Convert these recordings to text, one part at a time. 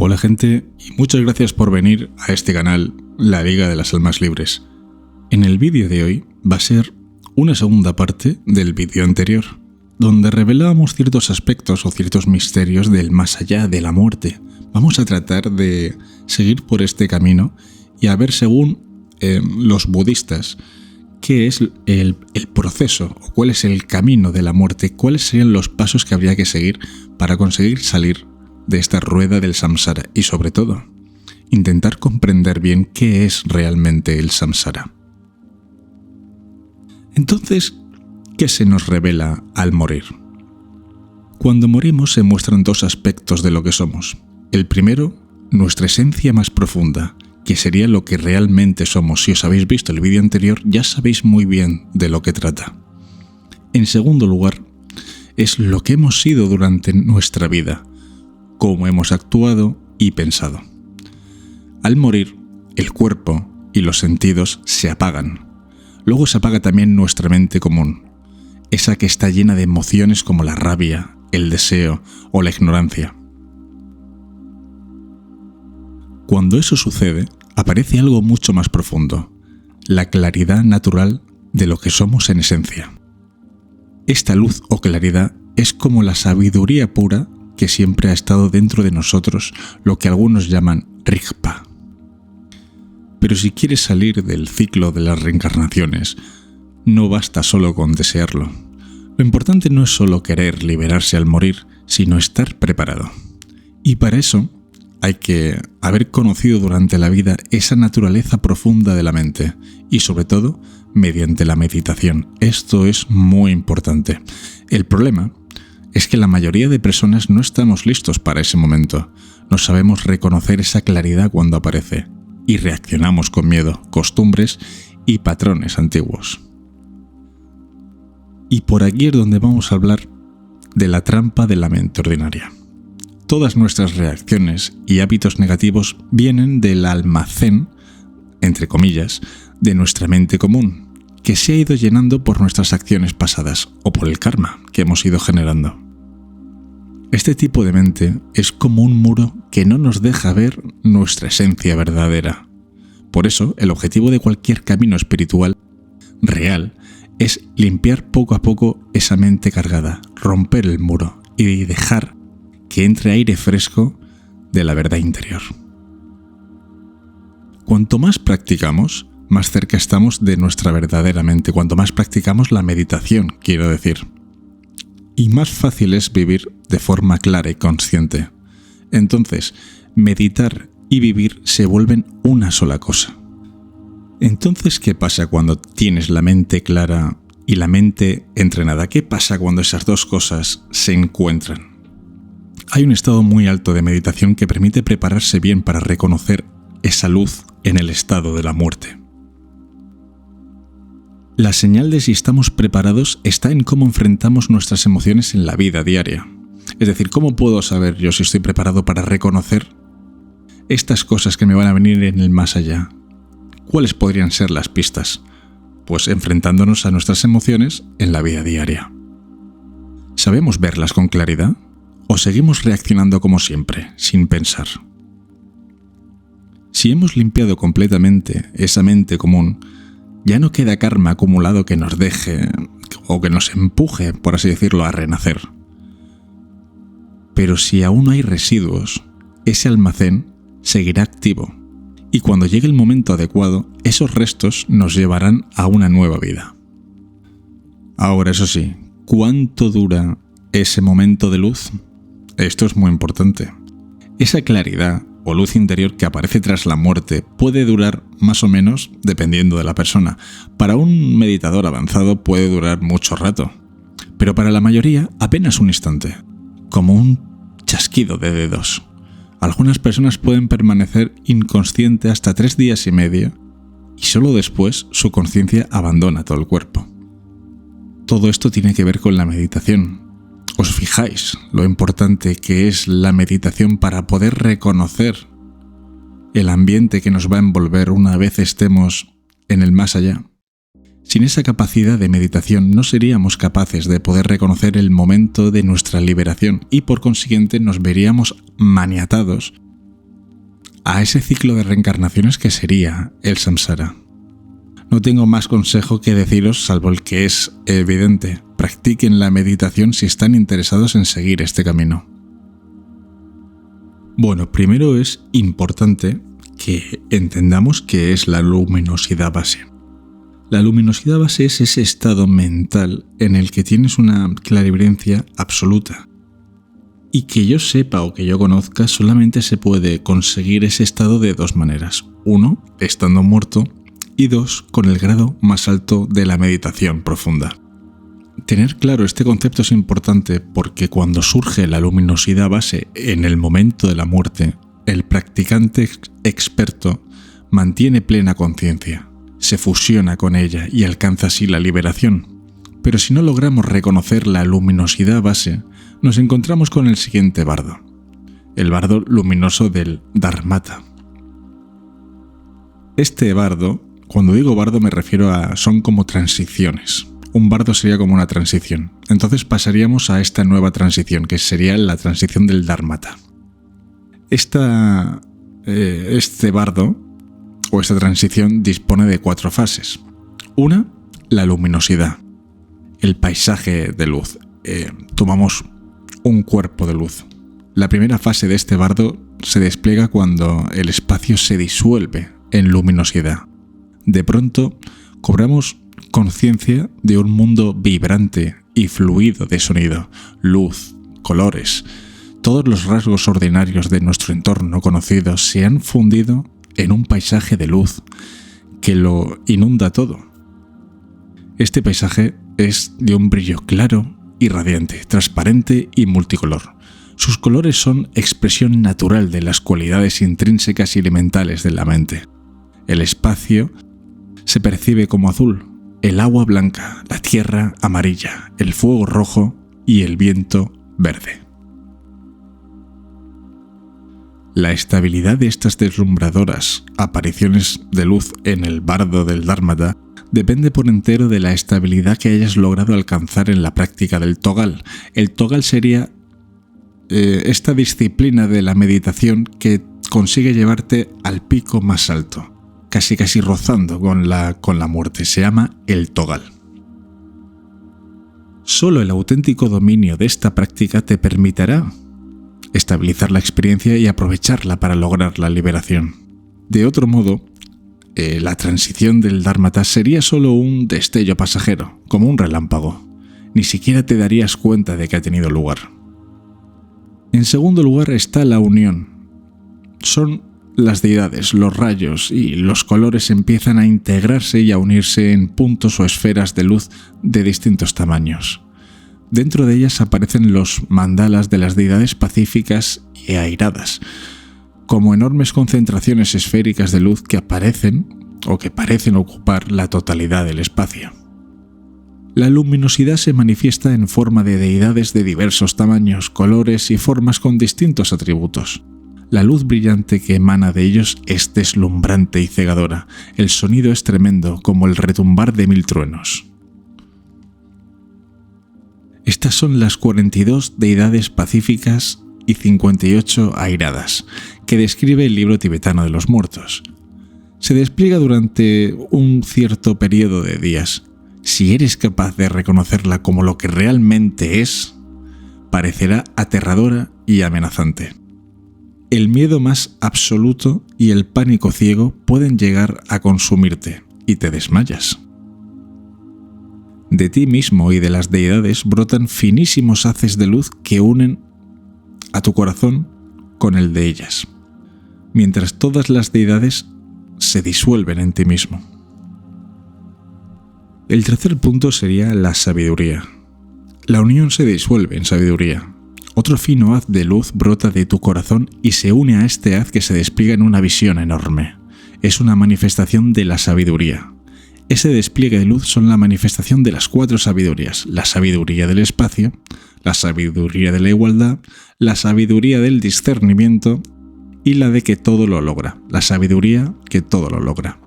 Hola gente, y muchas gracias por venir a este canal, La Liga de las Almas Libres. En el vídeo de hoy va a ser una segunda parte del vídeo anterior, donde revelábamos ciertos aspectos o ciertos misterios del más allá de la muerte. Vamos a tratar de seguir por este camino y a ver, según los budistas, qué es el proceso o cuál es el camino de la muerte, cuáles serían los pasos que habría que seguir para conseguir salir de esta rueda del samsara y, sobre todo, intentar comprender bien qué es realmente el samsara. Entonces, ¿qué se nos revela al morir? Cuando morimos se muestran dos aspectos de lo que somos. El primero, nuestra esencia más profunda, que sería lo que realmente somos. Si os habéis visto el vídeo anterior, ya sabéis muy bien de lo que trata. En segundo lugar, es lo que hemos sido durante nuestra vida, cómo hemos actuado y pensado. Al morir, el cuerpo y los sentidos se apagan. Luego se apaga también nuestra mente común, esa que está llena de emociones como la rabia, el deseo o la ignorancia. Cuando eso sucede, aparece algo mucho más profundo, la claridad natural de lo que somos en esencia. Esta luz o claridad es como la sabiduría pura que siempre ha estado dentro de nosotros, lo que algunos llaman Rigpa. Pero si quieres salir del ciclo de las reencarnaciones, no basta solo con desearlo. Lo importante no es solo querer liberarse al morir, sino estar preparado. Y para eso hay que haber conocido durante la vida esa naturaleza profunda de la mente y, sobre todo, mediante la meditación. Esto es muy importante. El problema es que la mayoría de personas no estamos listos para ese momento. No sabemos reconocer esa claridad cuando aparece y reaccionamos con miedo, costumbres y patrones antiguos. Y por aquí es donde vamos a hablar de la trampa de la mente ordinaria. Todas nuestras reacciones y hábitos negativos vienen del almacén, entre comillas, de nuestra mente común, que se ha ido llenando por nuestras acciones pasadas o por el karma que hemos ido generando. Este tipo de mente es como un muro que no nos deja ver nuestra esencia verdadera. Por eso, el objetivo de cualquier camino espiritual real es limpiar poco a poco esa mente cargada, romper el muro y dejar que entre aire fresco de la verdad interior. Cuanto más practicamos, más cerca estamos de nuestra verdadera mente. Cuanto más practicamos la meditación, quiero decir. Y más fácil es vivir de forma clara y consciente. Entonces, meditar y vivir se vuelven una sola cosa. Entonces, ¿qué pasa cuando tienes la mente clara y la mente entrenada? ¿Qué pasa cuando esas dos cosas se encuentran? Hay un estado muy alto de meditación que permite prepararse bien para reconocer esa luz en el estado de la muerte. La señal de si estamos preparados está en cómo enfrentamos nuestras emociones en la vida diaria. Es decir, ¿cómo puedo saber yo si estoy preparado para reconocer estas cosas que me van a venir en el más allá? ¿Cuáles podrían ser las pistas? Pues enfrentándonos a nuestras emociones en la vida diaria. ¿Sabemos verlas con claridad? ¿O seguimos reaccionando como siempre, sin pensar? Si hemos limpiado completamente esa mente común, ya no queda karma acumulado que nos deje o que nos empuje, por así decirlo, a renacer. Pero si aún hay residuos, ese almacén seguirá activo y cuando llegue el momento adecuado, esos restos nos llevarán a una nueva vida. Ahora, eso sí, ¿cuánto dura ese momento de luz? Esto es muy importante. Esa claridad o luz interior que aparece tras la muerte puede durar más o menos dependiendo de la persona. Para un meditador avanzado puede durar mucho rato, pero para la mayoría apenas un instante, como un chasquido de dedos. Algunas personas pueden permanecer inconsciente hasta 3 días y medio y solo después su conciencia abandona todo el cuerpo. Todo esto tiene que ver con la meditación. ¿Os fijáis lo importante que es la meditación para poder reconocer el ambiente que nos va a envolver una vez estemos en el más allá? Sin esa capacidad de meditación no seríamos capaces de poder reconocer el momento de nuestra liberación y por consiguiente nos veríamos maniatados a ese ciclo de reencarnaciones que sería el samsara. No tengo más consejo que deciros salvo el que es evidente. Practiquen la meditación si están interesados en seguir este camino. Bueno, primero es importante que entendamos qué es la luminosidad base. La luminosidad base es ese estado mental en el que tienes una clarividencia absoluta. Y que yo sepa o que yo conozca, solamente se puede conseguir ese estado de dos maneras. Uno, estando muerto, y dos, con el grado más alto de la meditación profunda. Tener claro este concepto es importante porque cuando surge la luminosidad base en el momento de la muerte, el practicante experto mantiene plena conciencia, se fusiona con ella y alcanza así la liberación. Pero si no logramos reconocer la luminosidad base, nos encontramos con el siguiente bardo, el bardo luminoso del Dharmata. Este bardo, cuando digo bardo me refiero a son como transiciones. Un bardo sería como una transición. Entonces pasaríamos a esta nueva transición, que sería la transición del Dharmata. Este bardo, o esta transición, dispone de 4 fases. Una, la luminosidad, el paisaje de luz. Tomamos un cuerpo de luz. La primera fase de este bardo se despliega cuando el espacio se disuelve en luminosidad. De pronto, cobramos conciencia de un mundo vibrante y fluido de sonido, luz, colores. Todos los rasgos ordinarios de nuestro entorno conocido se han fundido en un paisaje de luz que lo inunda todo. Este paisaje es de un brillo claro y radiante, transparente y multicolor. Sus colores son expresión natural de las cualidades intrínsecas y elementales de la mente. El espacio se percibe como azul, el agua blanca, la tierra amarilla, el fuego rojo y el viento verde. La estabilidad de estas deslumbradoras apariciones de luz en el bardo del Dharmata depende por entero de la estabilidad que hayas logrado alcanzar en la práctica del Togal. El Togal sería esta disciplina de la meditación que consigue llevarte al pico más alto, casi rozando con la muerte. Se llama el Togal. Solo el auténtico dominio de esta práctica te permitirá estabilizar la experiencia y aprovecharla para lograr la liberación. De otro modo, la transición del Dharmata sería solo un destello pasajero, como un relámpago. Ni siquiera te darías cuenta de que ha tenido lugar. En segundo lugar está la unión. Son las deidades, los rayos y los colores empiezan a integrarse y a unirse en puntos o esferas de luz de distintos tamaños. Dentro de ellas aparecen los mandalas de las deidades pacíficas y airadas, como enormes concentraciones esféricas de luz que aparecen o que parecen ocupar la totalidad del espacio. La luminosidad se manifiesta en forma de deidades de diversos tamaños, colores y formas con distintos atributos. La luz brillante que emana de ellos es deslumbrante y cegadora. El sonido es tremendo, como el retumbar de 1000 truenos. Estas son las 42 deidades pacíficas y 58 airadas, que describe el libro tibetano de los muertos. Se despliega durante un cierto periodo de días. Si eres capaz de reconocerla como lo que realmente es, parecerá aterradora y amenazante. El miedo más absoluto y el pánico ciego pueden llegar a consumirte y te desmayas. De ti mismo y de las deidades brotan finísimos haces de luz que unen a tu corazón con el de ellas, mientras todas las deidades se disuelven en ti mismo. El tercer punto sería la sabiduría. La unión se disuelve en sabiduría. Otro fino haz de luz brota de tu corazón y se une a este haz que se despliega en una visión enorme. Es una manifestación de la sabiduría. Ese despliegue de luz son la manifestación de las 4 sabidurías: la sabiduría del espacio, la sabiduría de la igualdad, la sabiduría del discernimiento y la de que todo lo logra, la sabiduría que todo lo logra.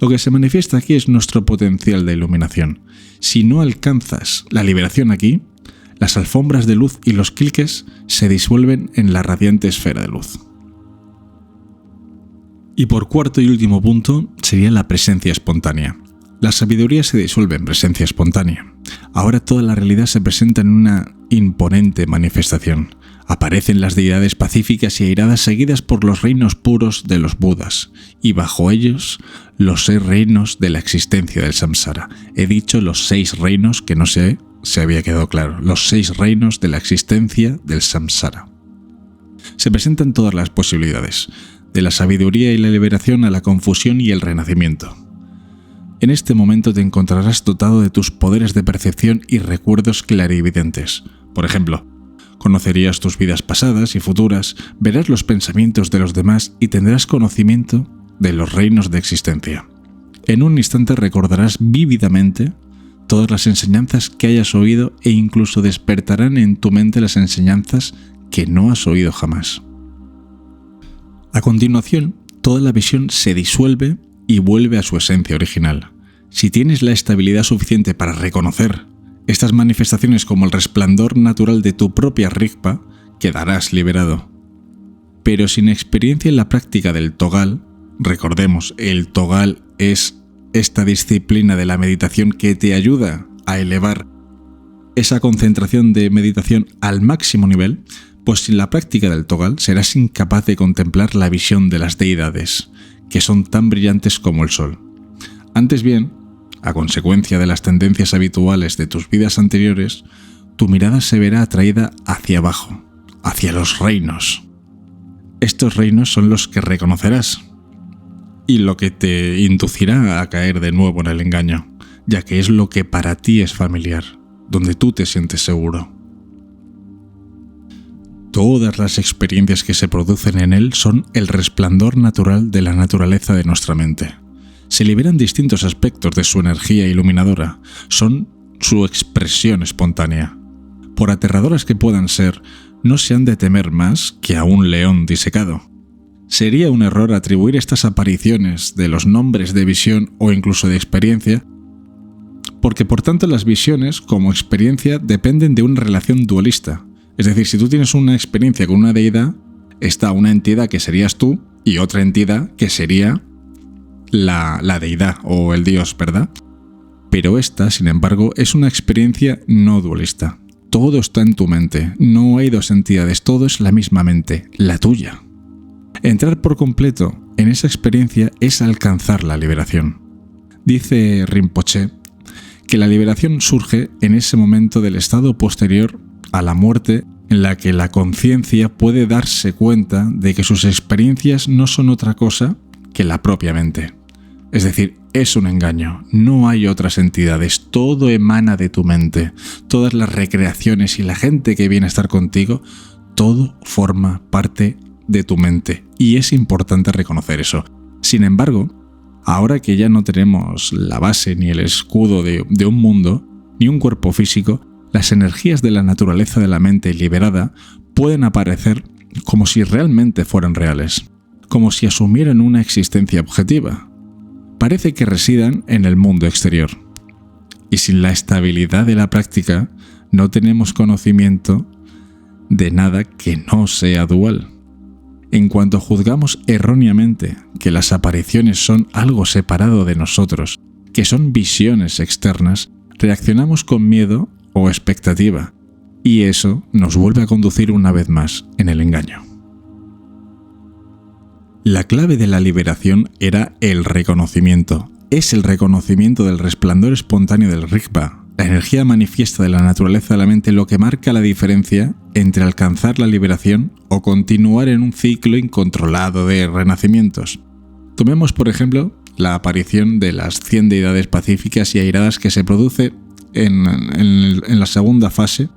Lo que se manifiesta aquí es nuestro potencial de iluminación. Si no alcanzas la liberación aquí, las alfombras de luz y los cliques se disuelven en la radiante esfera de luz. Y por cuarto y último punto sería la presencia espontánea. La sabiduría se disuelve en presencia espontánea. Ahora toda la realidad se presenta en una imponente manifestación. Aparecen las deidades pacíficas y airadas seguidas por los reinos puros de los Budas, y bajo ellos los 6 reinos de la existencia del samsara. He dicho los 6 reinos, que no sé si había quedado claro, los 6 reinos de la existencia del samsara. Se presentan todas las posibilidades, de la sabiduría y la liberación a la confusión y el renacimiento. En este momento te encontrarás dotado de tus poderes de percepción y recuerdos clarividentes. Por ejemplo, conocerías tus vidas pasadas y futuras, verás los pensamientos de los demás y tendrás conocimiento de los reinos de existencia. En un instante recordarás vívidamente todas las enseñanzas que hayas oído e incluso despertarán en tu mente las enseñanzas que no has oído jamás. A continuación, toda la visión se disuelve y vuelve a su esencia original. Si tienes la estabilidad suficiente para reconocer estas manifestaciones como el resplandor natural de tu propia Rigpa, quedarás liberado. Pero sin experiencia en la práctica del Togal, recordemos, el Togal es esta disciplina de la meditación que te ayuda a elevar esa concentración de meditación al máximo nivel, pues sin la práctica del Togal serás incapaz de contemplar la visión de las deidades, que son tan brillantes como el sol. Antes bien, a consecuencia de las tendencias habituales de tus vidas anteriores, tu mirada se verá atraída hacia abajo, hacia los reinos. Estos reinos son los que reconocerás, y lo que te inducirá a caer de nuevo en el engaño, ya que es lo que para ti es familiar, donde tú te sientes seguro. Todas las experiencias que se producen en él son el resplandor natural de la naturaleza de nuestra mente. Se liberan distintos aspectos de su energía iluminadora, son su expresión espontánea. Por aterradoras que puedan ser, no se han de temer más que a un león disecado. Sería un error atribuir estas apariciones de los nombres de visión o incluso de experiencia, porque por tanto las visiones como experiencia dependen de una relación dualista. Es decir, si tú tienes una experiencia con una deidad, está una entidad que serías tú y otra entidad que sería la deidad o el dios, ¿verdad? Pero esta, sin embargo, es una experiencia no dualista. Todo está en tu mente, no hay dos entidades, todo es la misma mente, la tuya. Entrar por completo en esa experiencia es alcanzar la liberación. Dice Rinpoche que la liberación surge en ese momento del estado posterior a la muerte, en la que la conciencia puede darse cuenta de que sus experiencias no son otra cosa que la propia mente. Es decir, es un engaño, no hay otras entidades, todo emana de tu mente, todas las recreaciones y la gente que viene a estar contigo, todo forma parte de tu mente y es importante reconocer eso. Sin embargo, ahora que ya no tenemos la base ni el escudo de un mundo, ni un cuerpo físico, las energías de la naturaleza de la mente liberada pueden aparecer como si realmente fueran reales, como si asumieran una existencia objetiva. Parece que residan en el mundo exterior. Y sin la estabilidad de la práctica, no tenemos conocimiento de nada que no sea dual. En cuanto juzgamos erróneamente que las apariciones son algo separado de nosotros, que son visiones externas, reaccionamos con miedo o expectativa, y eso nos vuelve a conducir una vez más en el engaño. La clave de la liberación era el reconocimiento. Es el reconocimiento del resplandor espontáneo del Rigpa, la energía manifiesta de la naturaleza de la mente, lo que marca la diferencia entre alcanzar la liberación o continuar en un ciclo incontrolado de renacimientos. Tomemos, por ejemplo, la aparición de las 100 deidades pacíficas y airadas que se produce en la segunda fase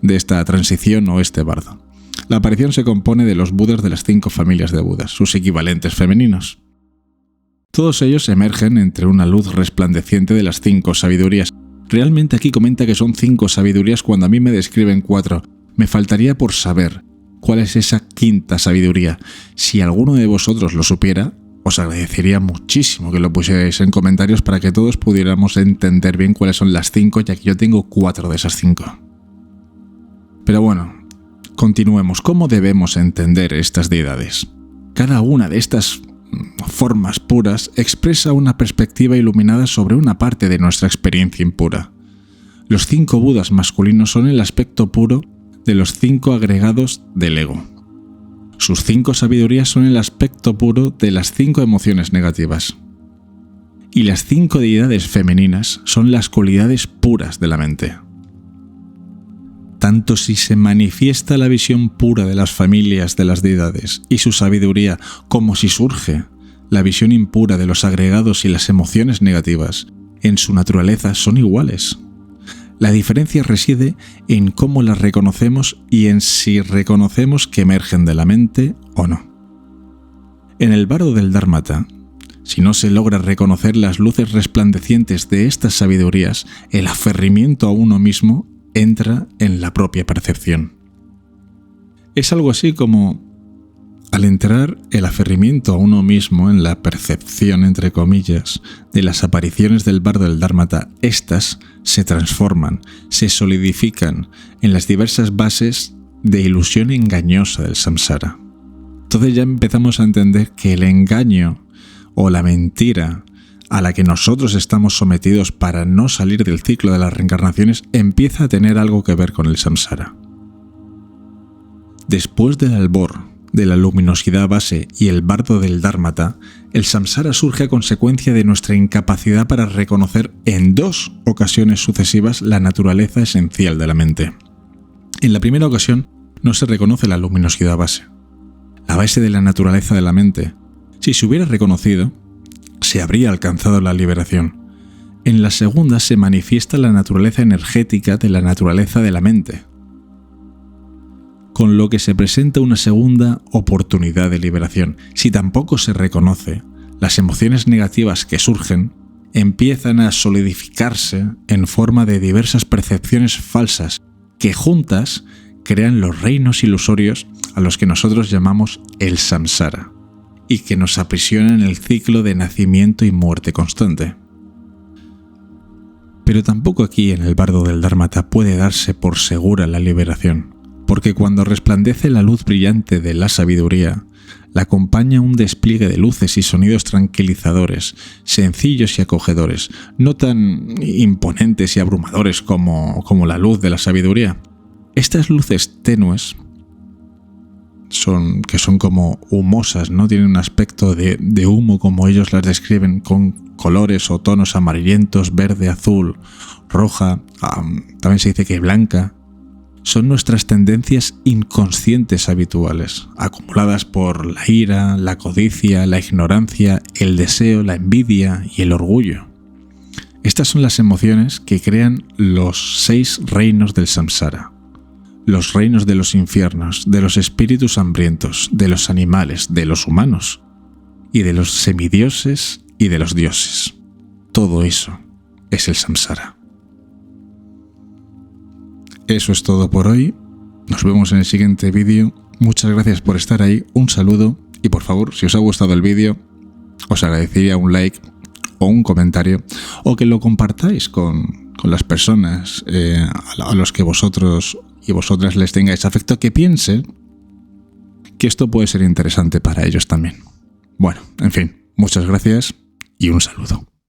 de esta transición o este bardo. La aparición se compone de los Budas de las 5 familias de Budas, sus equivalentes femeninos. Todos ellos emergen entre una luz resplandeciente de las 5 sabidurías. Realmente aquí comenta que son 5 sabidurías cuando a mí me describen 4. Me faltaría por saber cuál es esa 5ª sabiduría. Si alguno de vosotros lo supiera, os agradecería muchísimo que lo pusierais en comentarios para que todos pudiéramos entender bien cuáles son las 5, ya que yo tengo 4 de esas 5. Pero bueno, continuemos. ¿Cómo debemos entender estas deidades? Cada una de estas formas puras, expresa una perspectiva iluminada sobre una parte de nuestra experiencia impura. Los 5 Budas masculinos son el aspecto puro de los 5 agregados del ego. Sus 5 sabidurías son el aspecto puro de las 5 emociones negativas. Y las 5 deidades femeninas son las cualidades puras de la mente. Tanto si se manifiesta la visión pura de las familias de las deidades y su sabiduría, como si surge la visión impura de los agregados y las emociones negativas, en su naturaleza son iguales. La diferencia reside en cómo las reconocemos y en si reconocemos que emergen de la mente o no. En el bardo del Dharmata, si no se logra reconocer las luces resplandecientes de estas sabidurías, el aferrimiento a uno mismo entra en la propia percepción. Es algo así como, al entrar el aferrimiento a uno mismo en la percepción, entre comillas, de las apariciones del bardo del Dharmata, éstas se transforman, se solidifican en las diversas bases de ilusión engañosa del samsara. Entonces ya empezamos a entender que el engaño o la mentira a la que nosotros estamos sometidos para no salir del ciclo de las reencarnaciones empieza a tener algo que ver con el samsara. Después del albor, de la luminosidad base y el bardo del Dharmata, el samsara surge a consecuencia de nuestra incapacidad para reconocer en 2 ocasiones sucesivas la naturaleza esencial de la mente. En la primera ocasión no se reconoce la luminosidad base, la base de la naturaleza de la mente. Si se hubiera reconocido, se habría alcanzado la liberación. En la segunda se manifiesta la naturaleza energética de la naturaleza de la mente, con lo que se presenta una segunda oportunidad de liberación. Si tampoco se reconoce, las emociones negativas que surgen empiezan a solidificarse en forma de diversas percepciones falsas que juntas crean los reinos ilusorios a los que nosotros llamamos el samsara, y que nos aprisionan en el ciclo de nacimiento y muerte constante. Pero tampoco aquí en el bardo del Dharmata puede darse por segura la liberación, porque cuando resplandece la luz brillante de la sabiduría, la acompaña un despliegue de luces y sonidos tranquilizadores, sencillos y acogedores, no tan imponentes y abrumadores como la luz de la sabiduría. Estas luces tenues que son como humosas, ¿no? Tienen un aspecto de humo, como ellos las describen, con colores o tonos amarillentos, verde, azul, roja, también se dice que blanca. Son nuestras tendencias inconscientes habituales, acumuladas por la ira, la codicia, la ignorancia, el deseo, la envidia y el orgullo. Estas son las emociones que crean los 6 reinos del samsara. Los reinos de los infiernos, de los espíritus hambrientos, de los animales, de los humanos, y de los semidioses y de los dioses. Todo eso es el samsara. Eso es todo por hoy. Nos vemos en el siguiente vídeo. Muchas gracias por estar ahí. Un saludo. Y por favor, si os ha gustado el vídeo, os agradecería un like o un comentario, o que lo compartáis con las personas a los que vosotros y vosotras les tengáis afecto, que piensen que esto puede ser interesante para ellos también. Bueno, en fin, muchas gracias y un saludo.